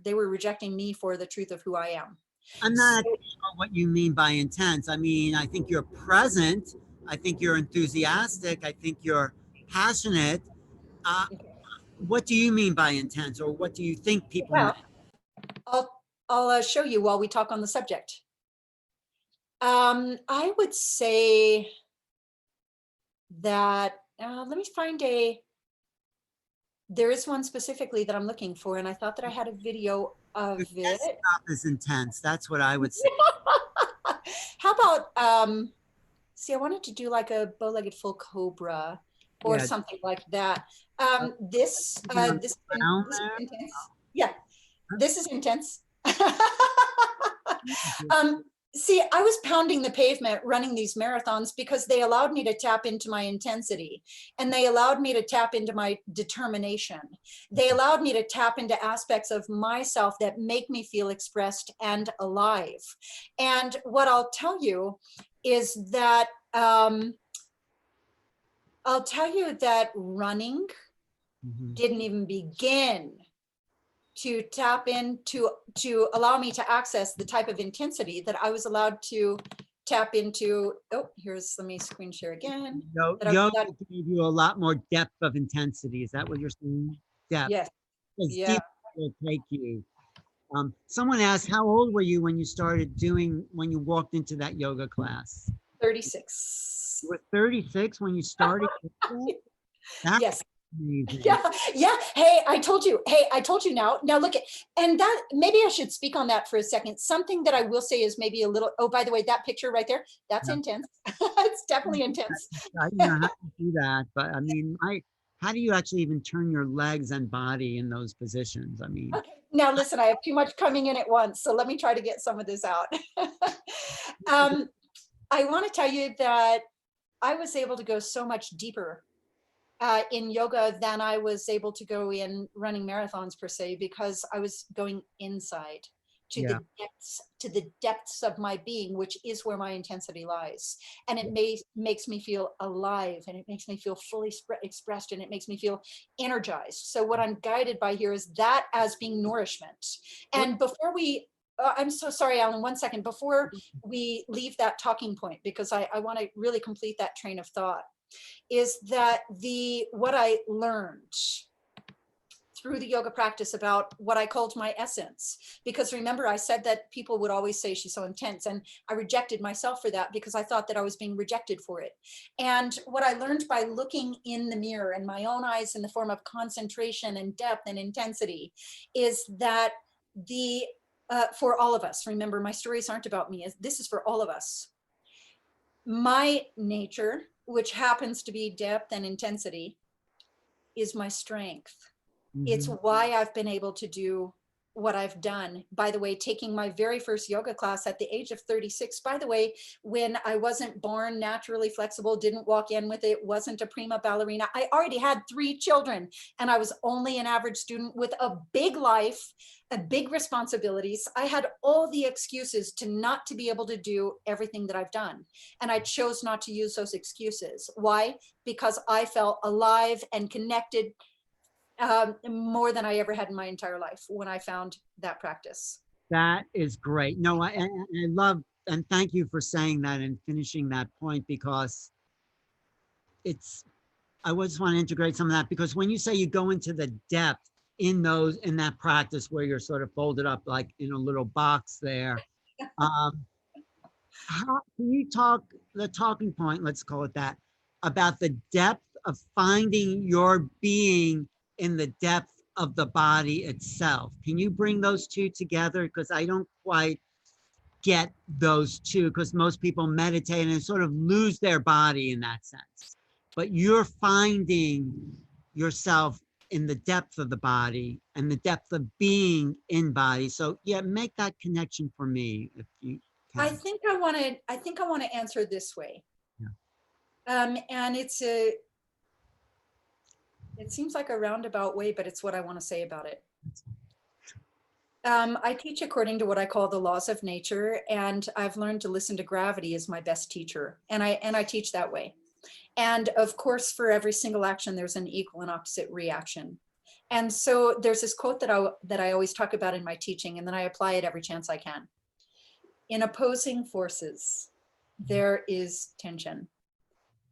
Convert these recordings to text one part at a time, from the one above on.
they were rejecting me for the truth of who I am. I'm not sure what you mean by intense. I mean, I think you're present. I think you're enthusiastic. I think you're passionate. Uh, what do you mean by intense, or what do you think people mean? Well, I'll show you while we talk on the subject. I would say that, let me find there is one specifically that I'm looking for, and I thought that I had a video of Your it. stuff is intense. That's what I would say. How about, see, I wanted to do like a bow-legged full cobra or Yeah. something like that. This is intense. Yeah, this is intense. See, I was pounding the pavement running these marathons because they allowed me to tap into my intensity, and they allowed me to tap into my determination. They allowed me to tap into aspects of myself that make me feel expressed and alive. And what I'll tell you is that running didn't even begin to tap into, to allow me to access the type of intensity that I was allowed to tap into. Oh, let me screen share again. Yoga gave you a lot more depth of intensity. Is that what you're saying? Depth. Yes. As Yeah. deep will take you. Someone asked, how old were you when you walked into that yoga class? 36. You were 36 when you started? That's yes. amazing. Yeah. Hey, I told you now. Now look at, and that, maybe I should speak on that for a second. Something that I will say is maybe a little, oh, by the way, that picture right there, that's intense. It's definitely intense. I don't know how to do that, but I mean, how do you actually even turn your legs and body in those positions? I mean, okay. Now listen, I have too much coming in at once, so let me try to get some of this out. I want to tell you that I was able to go so much deeper in yoga than I was able to go in running marathons per se, because I was going inside to the depths of my being, which is where my intensity lies. And it makes me feel alive, and it makes me feel fully expressed, and it makes me feel energized. So what I'm guided by here is that as being nourishment. And before we I'm so sorry, Alan, 1 second before we leave that talking point, because I want to really complete that train of thought, is that what I learned through the yoga practice about what I called my essence. Because remember, I said that people would always say she's so intense, and I rejected myself for that because I thought that I was being rejected for it. And what I learned by looking in the mirror in my own eyes in the form of concentration and depth and intensity is that for all of us, remember, my stories aren't about me, this is for all of us. My nature, which happens to be depth and intensity, is my strength. It's why I've been able to do what I've done. By the way, taking my very first yoga class at the age of 36, by the way, when I wasn't born naturally flexible, didn't walk in with it, wasn't a prima ballerina. I already had 3 children, and I was only an average student with a big life, a big responsibilities. I had all the excuses to be able to do everything that I've done. And I chose not to use those excuses. Why? Because I felt alive and connected more than I ever had in my entire life when I found that practice. That is great. No, I love, and thank you for saying that and finishing that point, because I just want to integrate some of that, because when you say you go into the depth in that practice where you're sort of folded up like in a little box there, how can you the talking point, let's call it that, about the depth of finding your being in the depth of the body itself? Can you bring those two together? Because I don't quite get those two, because most people meditate and sort of lose their body in that sense. But you're finding yourself in the depth of the body and the depth of being in body. So yeah, make that connection for me if you can. I think I want to answer this way. Yeah. And it seems like a roundabout way, but it's what I want to say about it. I teach according to what I call the laws of nature, and I've learned to listen to gravity as my best teacher. And I teach that way. And of course, for every single action, there's an equal and opposite reaction. And so there's this quote that I always talk about in my teaching, and then I apply it every chance I can. In opposing forces, there is tension.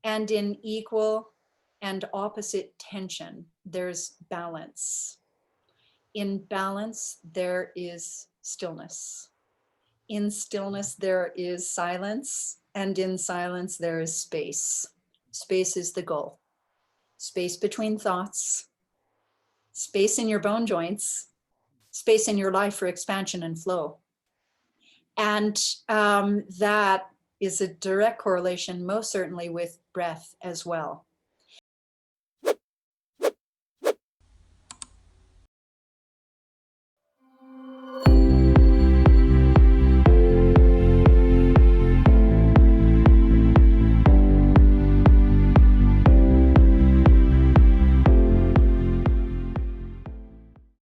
And in equal and opposite tension, there's balance. In balance, there is stillness. In stillness, there is silence. And in silence, there is space. Space is the goal. Space between thoughts, space in your bone joints, space in your life for expansion and flow. And that is a direct correlation, most certainly, with breath as well.